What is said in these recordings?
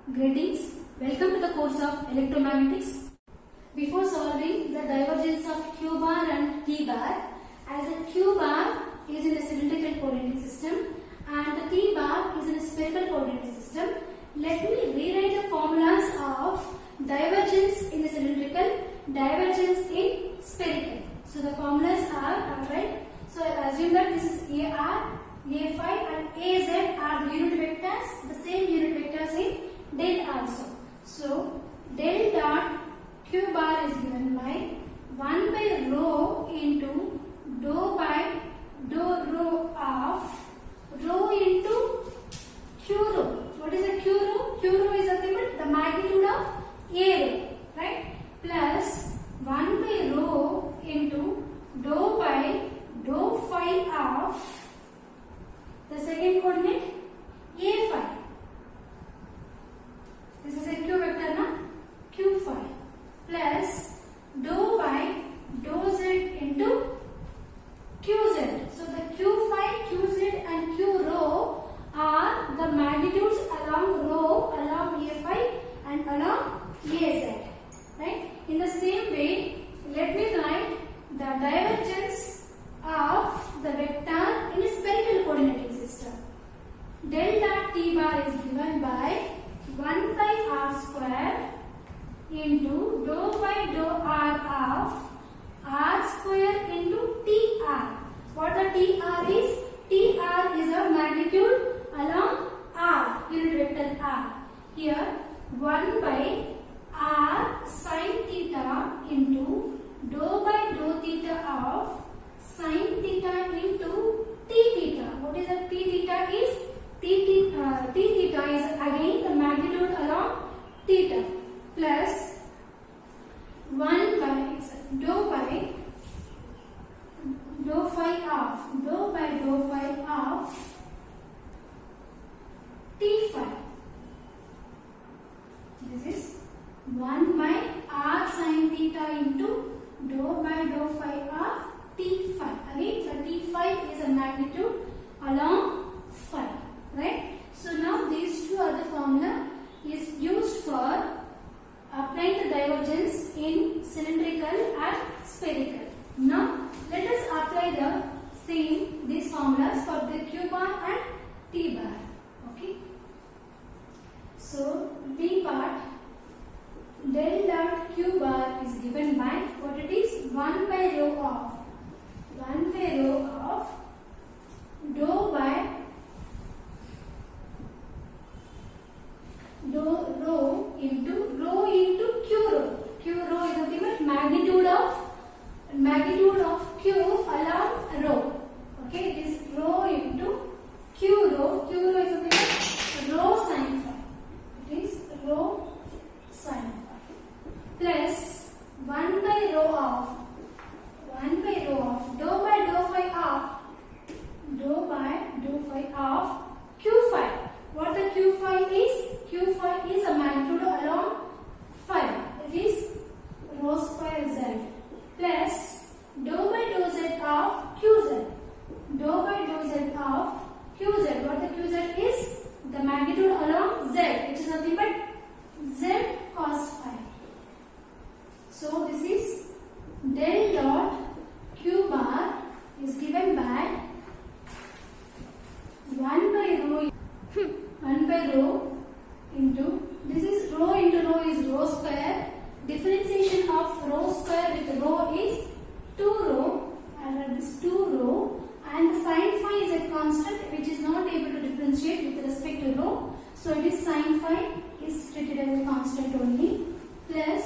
Greetings. Welcome to the course of electromagnetics. Before solving the divergence of q bar and t bar, as a q bar is in a cylindrical coordinate system and the t bar is in a spherical coordinate system, let me rewrite the formulas of divergence in the cylindrical, divergence in spherical. So the formulas are right. So I assume that this is AR, A phi and AZ are the unit vectors, the same unit vectors in del also. So del dot q bar is given by 1 by rho into dou by dou rho of rho into q rho. What is a q rho? Q rho is nothing but the magnitude of A rho, right? Plus 1 by rho into dou by dou phi of the second coordinate A phi. This is a q vector na? Q phi plus dou by dou z into qz. So the q phi, qz and q rho are the magnitudes along rho, along A phi and along Az. Right? In the same way, let me write the divergence of the vector in a spherical coordinating system. Del dot t bar is given by 1 by r square into dou by dou r of r square into tr. What the tr is? Tr is a magnitude along r, unit vector r. Here 1 by r sin theta into dou by dou theta of sin theta into t theta. What is the t theta is? T theta is again the magnitude along theta plus 1 by dou by dou phi of t phi. This is 1 by r sin theta into dou by dou phi of t phi. Again, the t phi is a magnitude along phi. Right? So now these two are the formula is used for applying the divergence in cylindrical and spherical. Now let us apply the same these formulas for the q bar and t bar. Okay. So B part del dot q bar is given by what it is 1 by rho of dou by rho into q rho. Q rho is nothing but magnitude of q along rho. Okay, it is rho into q rho. Q rho is nothing but rho sin phi. It is rho sin phi plus 1 by rho of dou by dou phi of q phi. What the q phi is? Q phi is a magnitude along phi. It is rho square z plus dou by dou z of qz. Dou by dou z of qz. What the qz is? The magnitude along z. It is nothing but z cos phi. So this is del dot q bar is given by 1 by rho into, this is rho into rho is rho square. Differentiation of rho square with rho is 2 rho, and this 2 rho, and the sin phi is a constant which is not able to differentiate with respect to rho. So it is sin phi is treated as a constant only, plus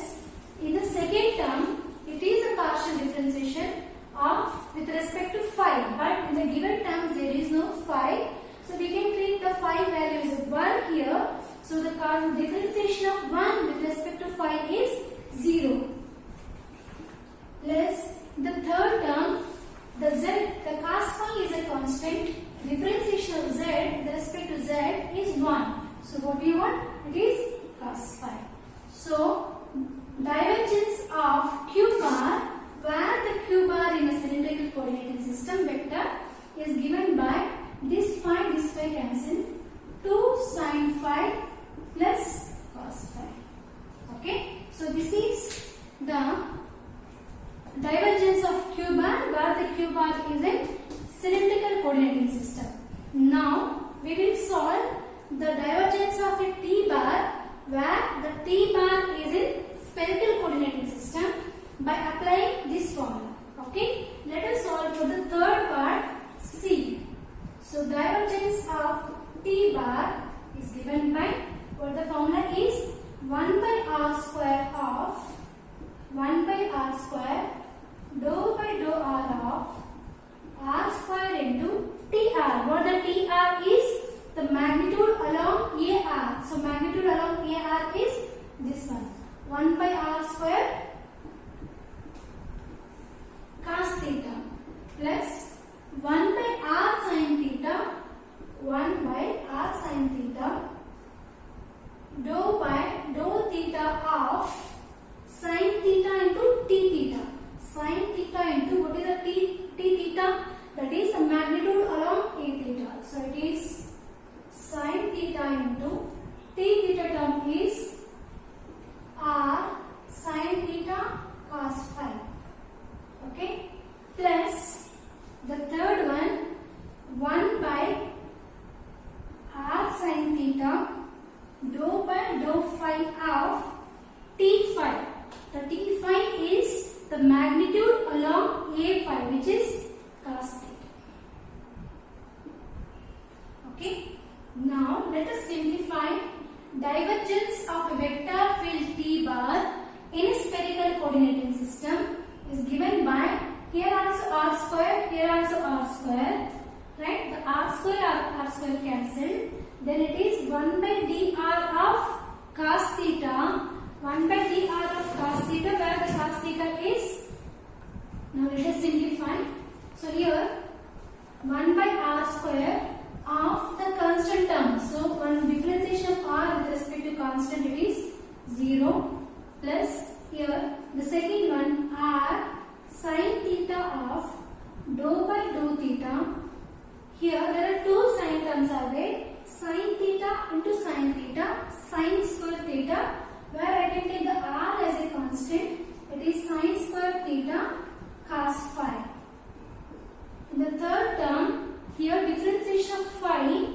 in the second term it is a partial differentiation of with respect to phi, but in the given terms there is no phi. So we can treat the phi value as 1 here. So the differentiation of 1 with respect to phi is 0. Plus the third term, the cos phi is a constant. Differentiation of z with respect to z is 1. So what we want? It is cos phi. So divergence of q bar, where the q bar in a cylindrical coordinating system vector is given by this phi cancel 2 sin phi plus 1 by r square of 1 by r square dou by dou r of r square into tr. What the tr is? The magnitude along AR. So magnitude along AR is this one. 1 by r square cos theta plus 1 by r sin theta, 1 by r sin theta dou by dou theta of sin theta into t theta. Sin theta into what is the t theta? That is the magnitude along a theta. So it is sin theta into t theta term is r sin theta cos phi. Okay, plus the third one 1 by r sin theta dou by dou phi of t phi. The t phi is the magnitude along a phi, which is cos theta. Okay, now let us simplify. Divergence of a vector field t bar in a spherical coordinating system is given by, here also r square, here also r square, right? The r square cancel. Then it is 1 by dr of cos theta, 1 by dr of cos theta, where the cos theta is. Now let us simplify. So here 1 by r square of the constant term. So one differentiation of r with respect to constant, it is 0, plus here the second one r sin theta of dou by dou theta. Here there are two sin terms are there. Sin theta into sin theta, sin square theta, where I can take the r as a constant. It is sin square theta cos phi. In the third term, here differentiation of phi,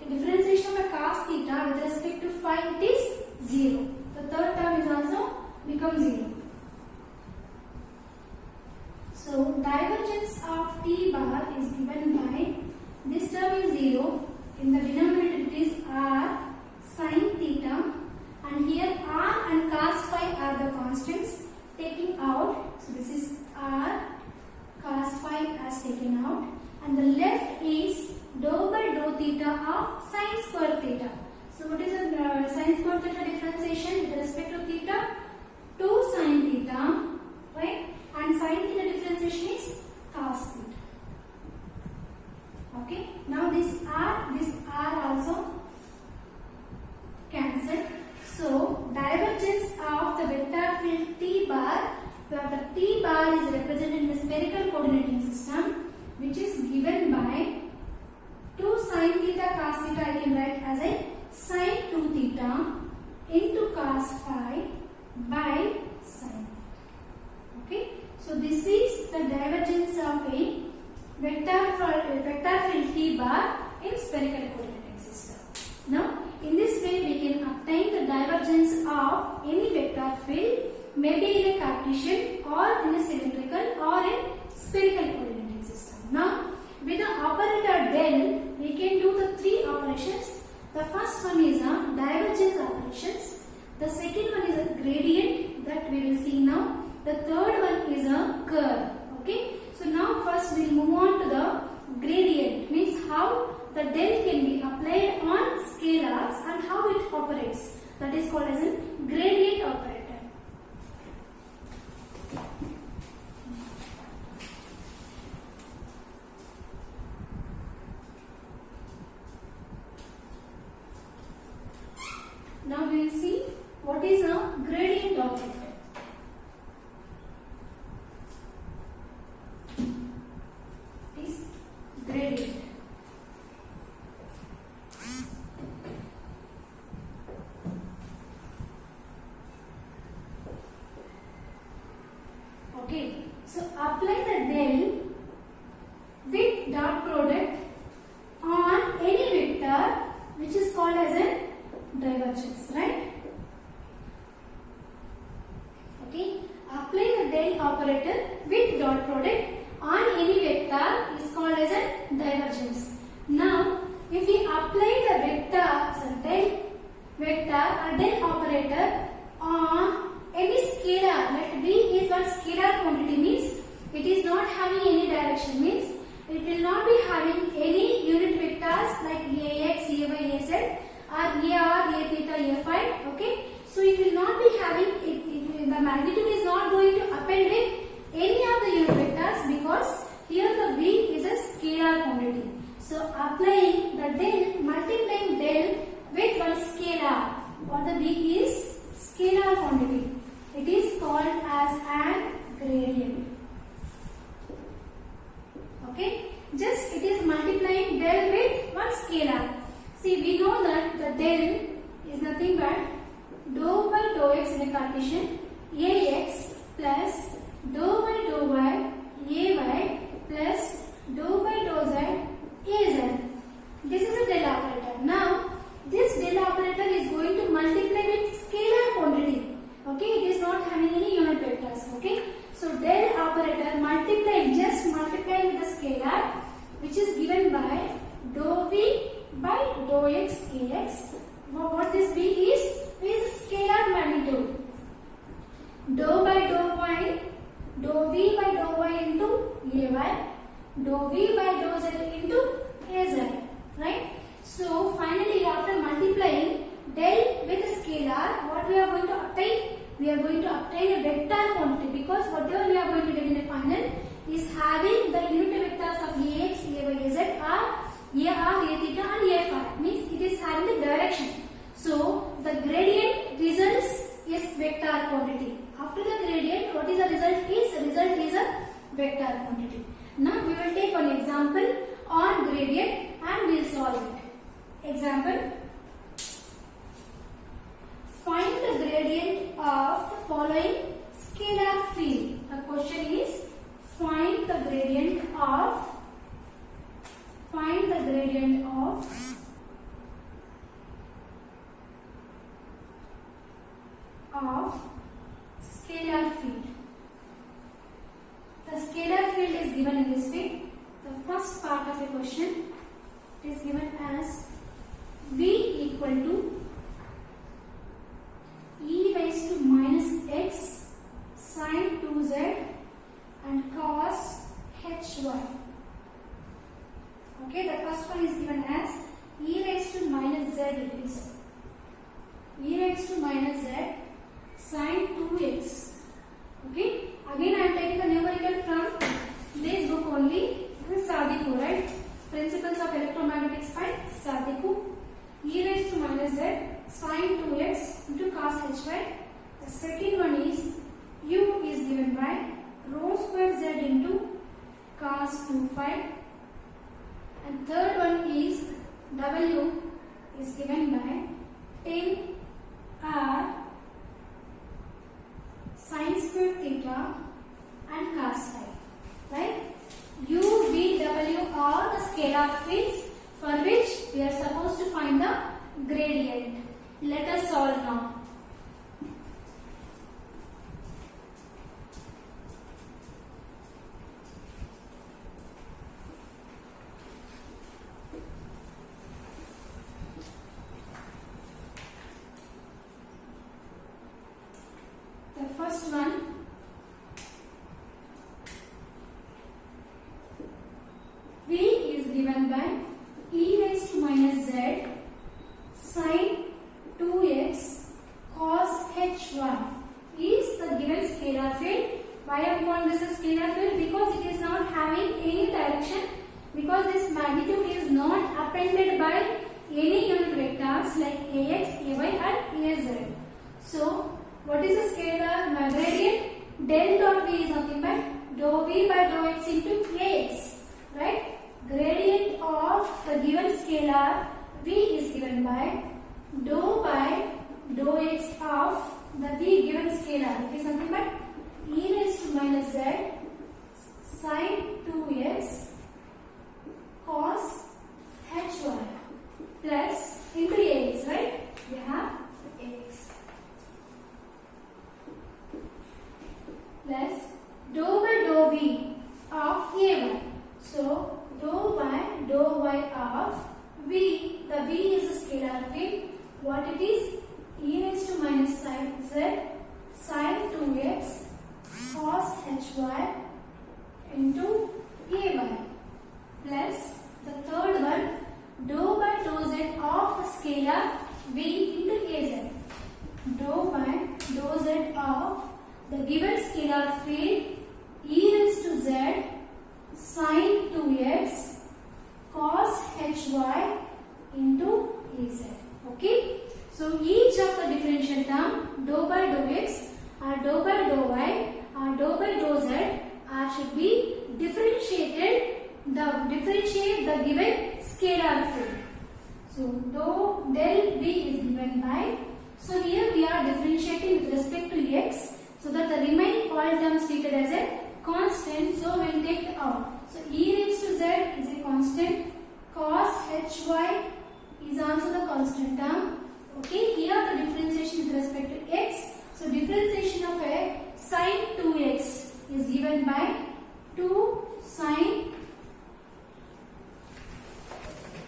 the differentiation of a cos theta with respect to phi, it is 0. The third term is also become 0. So divergence of t bar is given by, this term is 0. In the denominator it is r sin theta, and here r and cos phi are the constants. Taking out, so this is r cos phi as taken out, and the left is dou by dou theta of sin square theta. So what is the sin square theta differentiation with respect to theta? 2 sin theta, right? And sin theta differentiation is cos theta. Okay, now this r also cancelled. So divergence of the vector field t bar, where the t bar is represented in the spherical coordinating system, which is given by 2 sin theta cos theta. I can write as a sin 2 theta into cos phi by sin. Okay, so this is the divergence of a vector field t bar in spherical coordinating system. Now in this way we can obtain the divergence of any vector field, maybe in a Cartesian or in a cylindrical or in spherical coordinating system. Now with the operator del, we can do the 3 operations. The first one is a divergence operations. The second one is a gradient, that we will see now. The third one is a curve. Okay, so now first we will move on to the gradient, means how the del can be applied on scalars and how it operates. That is called as a gradient operator. Now we will see what is a gradient operator. Is gradient. Okay, so apply the del with dot product on any vector which is called as a divergence, right? Okay, apply the del operator with dot product on any vector is called as a divergence. Now if we apply the vector, a del operator operator on any scalar. Let V is one scalar quantity, means it is not having any direction, means it will not be having any unit vectors like Ax, Ay, Az or Ar, A theta, A phi. Okay, so it will not be having the magnitude is not going to append with any of the unit vectors, because here the V is a scalar quantity. So applying the del, multiplying del with one scalar, or the V is scalar quantity. It is called as an gradient. Okay, just it is multiplying del with one scalar. See, we know that the del is nothing but dou by dou x in a Cartesian, Ax plus dou by dou y, Ay plus dou by dou z, Az. This is a del operator. Now, this del operator is going to multiply with scalar quantity. Okay, it is not having any unit vectors. Okay, so del operator multiplying, just multiplying with the scalar, which is given by dou v by dou x Ax. What this v is scalar magnitude. Dou by dou y, dou v by dou y into Ay, dou v by dou z into Az. Right? So finally, after multiplying del with a scalar, what we are going to obtain? We are going to obtain a vector quantity, because whatever we are going to get in the final is having the unit vectors of Ax, Ay, Az are Ar, A theta and A phi, means it is having the direction. So the gradient results is vector quantity. After the gradient, what is the result is? The result is a vector quantity. Now we will take one example on gradient and we will solve it. Example. Find the gradient of the following scalar field. The question is, find the gradient of scalar field. The scalar field is given in this way. The first part of the question is given as V equal to e raised to minus x sin 2z and cos hy. Okay, the first one is given as e raised to minus z, it is e raised to minus z sin 2x. Okay, again I am taking the numerical from this book only. This is Sadiku, right? Principles of Electromagnetics by Sadiku. E raised to minus z sin 2x into cos hy. The second one is u is given by rho square z into cos 2 phi. And third one is w is given by 10 r sin square theta and cos phi. Right? U, V, W are the scalar fields for which we are supposed to find the gradient. Let us solve now. The first one, V is given by e raised to minus z sin 2x cos hy is the given scalar field. Why I am calling this a scalar field? Because it is not having any direction, because this magnitude is not appended by any unit vectors like Ax, Ay and Az. So what is the scalar gradient? Del dot V is nothing but dou V by dou x into Ax. Right? Gradient of the given scalar V is given by dou by dou x of the V given scalar. It is nothing but e raised to minus z sin 2x cos hy plus into Ax. Right? We have Ax plus dou by dou V of Ay. So dou by dou y of V, the V is a scalar field. What it is? sin 2x cos hy into ay plus the third one dou by dou z of the scalar v into az. Dou by dou z of the given scalar field e raised to z sin 2x cos hy into az. Okay, so each of the differential term dou by dou x or dou by dou y or dou by dou z should be differentiate the given scalar field. So del v is given by, so here we are differentiating with respect to x, so that the remaining all terms treated as a constant, so we will take it out. So e raised to z is a constant, cos hy is also the constant term. Okay, here the differentiation with respect to x, so differentiation of a sin 2x is given by 2 sin,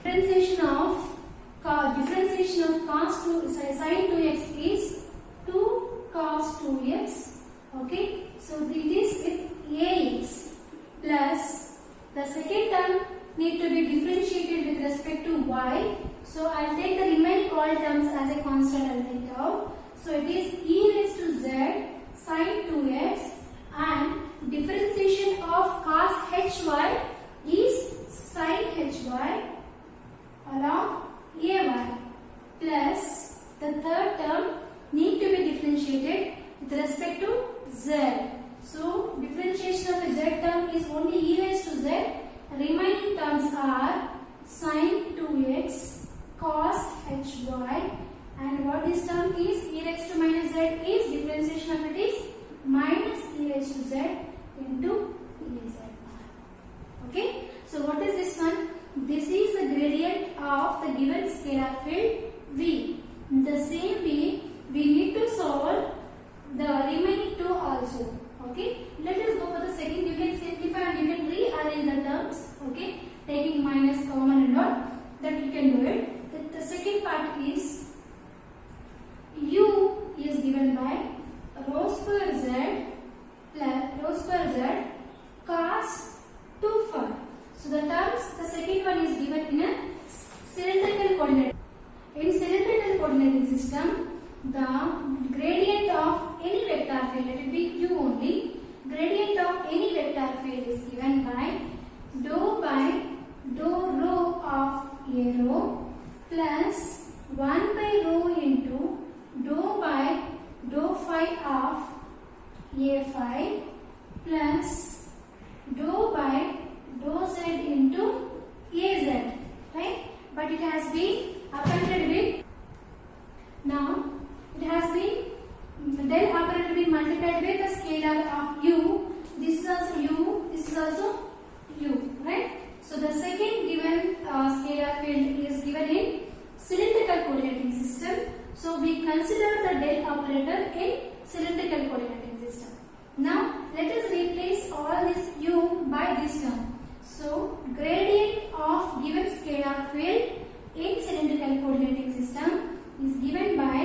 differentiation of sin 2x is 2 cos 2x. Okay, so it is with ax plus the second term need to be differentiated with respect to y. So I'll take the remaining all terms as a constant. I'll take it out. So it is e raised to z sin 2x and differentiation of cos hy is sin hy along ay plus the third term need to be differentiated with respect to z. So differentiation of the z term is only e raised to z. Remaining terms are sin 2x cos hy, and what this term is, e raised to minus z is differentiation of it is minus e raised to z into az. Okay, so what is this one? This is the gradient of the given scalar field v. In the same way, we need to solve the remaining two also. Okay, let us go for the second. You can simplify and you can rearrange the terms. Okay, taking minus common and all, that you can do it. The second part is u is given by rho square z cos 2 phi. So the terms, the second one is given in a cylindrical coordinate. In cylindrical coordinating system, the gradient of any vector field, let it be q only, gradient of any vector field is given by dou rho of a rho plus 1 by rho into dou by dou phi of a phi plus dou by dou z into az, right? But it has been appended with, now it has been del operator been multiplied with the scalar of u. This is also u, this is also u, right? So the second given scalar field is given in cylindrical coordinating system. So we consider the del operator in cylindrical coordinating system. Now let us replace all this u by this term. So gradient of given scalar field in cylindrical coordinating system is given by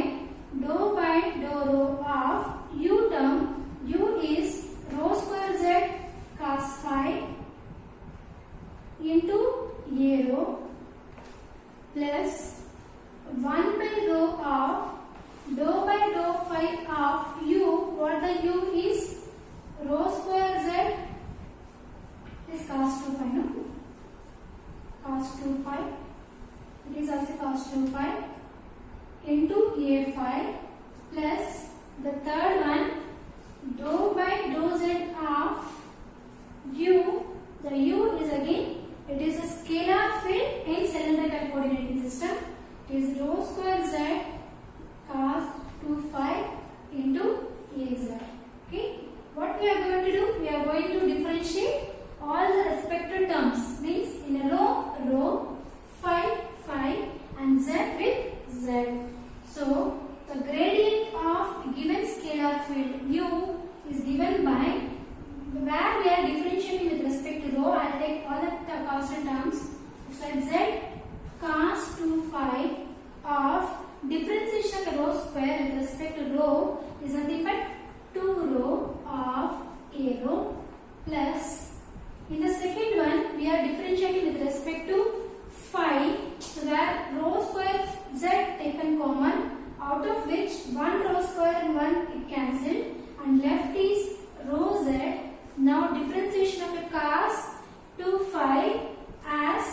dou rho of u term. U is rho square z cos phi into a rho plus 1 by rho of dou by dou phi of u. What the u is? Rho square z is cos 2 phi, no? Cos 2 phi. It is also cos 2 phi into a phi plus the third one dou by dou z of u. The u is again, it is a scalar field in cylindrical coordinating system. It is rho square z cos 2 phi into az. Okay, what we are going to do? We are going to differentiate all the respective terms, means in a rho, phi, and z with z. So the gradient of given scalar field u is given by, where we are differentiating with respect to rho, I will take all the constant terms. So z cos 2 phi of differentiation of the rho square with respect to rho is nothing but 2 rho of A rho plus, in the second one we are differentiating with respect to phi, so where rho square z taken common, out of which 1 rho square and 1 it cancelled, and left is rho z. Now differentiation of a cos 2 phi as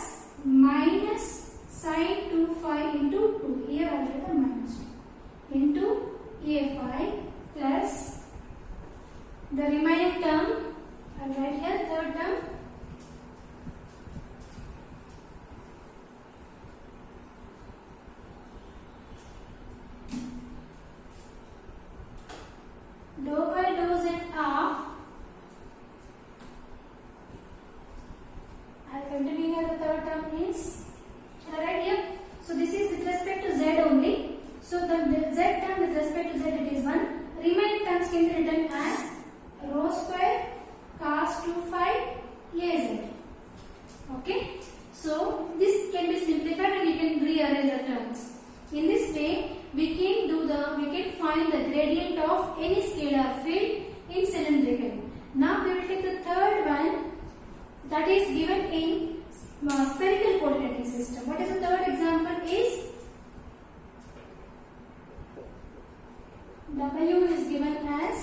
minus sin 2 phi into 2, here I get the minus 2 into A phi plus the remaining term, I will write here third term, dou by dou z of, I will continue here, the third term is, shall I write here? So this is with respect to z only. So the z term with respect to z it is 1. Remaining terms can be written as rho square cos 2 phi az. Okay. So this can be simplified and you can rearrange the terms. In this way, we can find the gradient of any scalar field in cylindrical. Now we will take the third one, that is given in spherical coordinating system. What is the third example is W is given as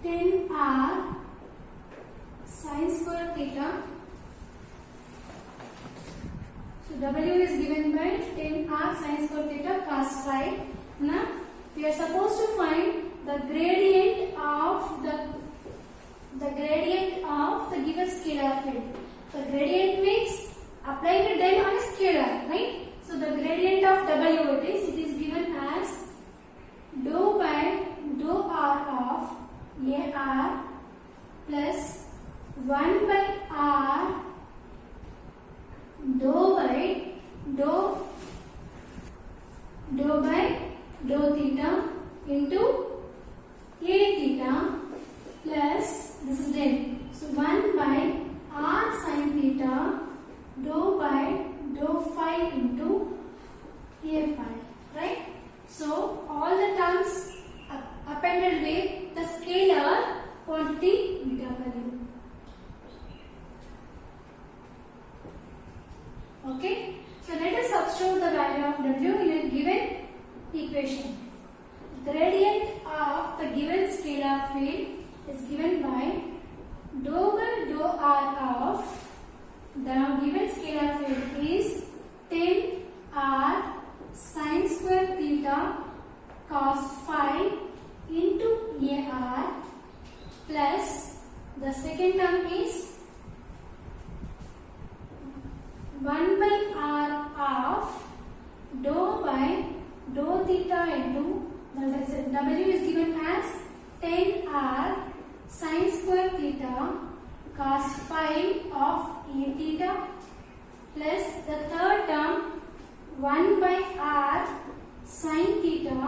10r sin square theta. So W is given by 10r sin square theta cos phi. Now we are supposed to find the gradient of the given scalar field. So gradient means applying a del on a scalar, right? So the gradient of W it is given as dou by dou r of AR plus 1 by r dou by dou theta into A theta plus, this is del, so 1 by r sin theta dou by dou phi into A phi, right? So all the terms appended with the scalar quantity W. Okay, so let us substitute the value of W in a given equation. Gradient of the given scalar field is given by dou by dou r of the given scalar field is 10r sin square theta cos phi into AR plus the second term is 1 by r of dou by dou theta into W is given as 10r sin square theta cos phi of A theta plus the third term 1 by r sin theta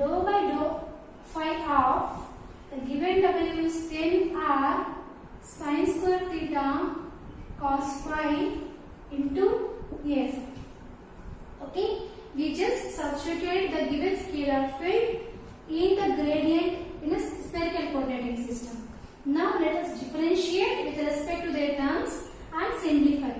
dou by dou phi of the given W is 10r sin square theta cos phi into F. Okay, we just substituted the given scalar field in the gradient in a spherical coordinating system. Now let us differentiate with respect to their terms and simplify.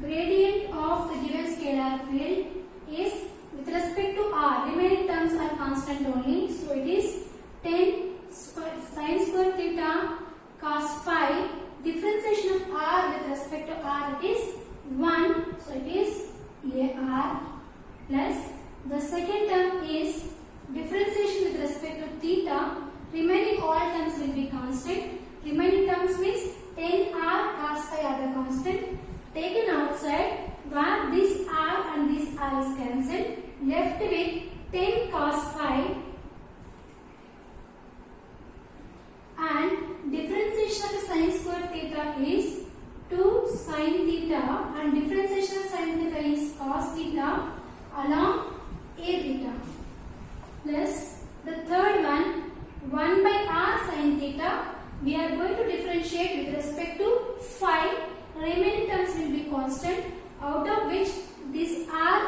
Gradient of the given scalar field is with respect to r, remaining terms are constant only, so it is 10 sin square theta cos phi. Differentiation of r with respect to r it is 1, so it is AR plus the second term is differentiation with respect to theta. Remaining all terms will be constant. Remaining terms means 10r cos phi are the constant. Taken outside, where this r and this r is cancelled, left with 10 cos phi and differentiation of the sin square theta is 2 sin theta and differentiation of sin theta is cos theta along A theta plus the third one 1 by r sin theta. We are going to differentiate with respect to phi. Remaining terms will be constant, out of which this r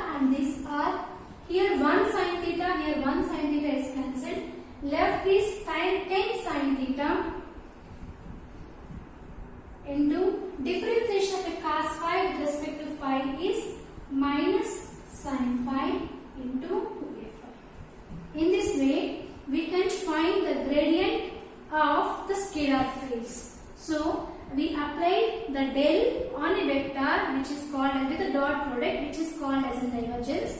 sine phi into a phi. In this way, we can find the gradient of the scalar fields. So, we apply the del on a vector which is called as with a dot product which is called as a divergence.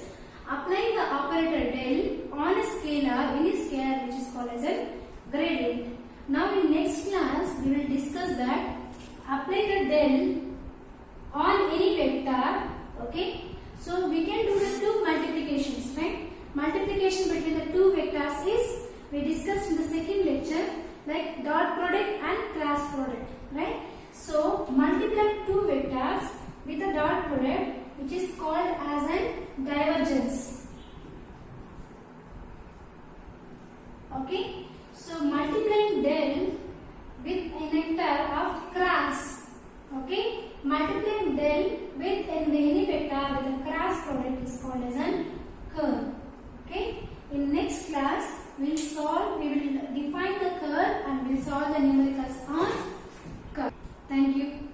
Applying the operator del on a scalar in a scalar which is called as a gradient. Now in next class we will discuss that apply the del on any vector. Okay. So we can do the two multiplications, right? Multiplication between the two vectors is we discussed in the second lecture, like dot product and cross product, right? So multiply two vectors with a dot product which is called as a divergence. Okay, so multiplying del with a vector of cross. Okay, multiplying del with any vector with a cross product is called as a curve. Okay, in next class we will define the curve and we will solve the numericals on curve. Thank you.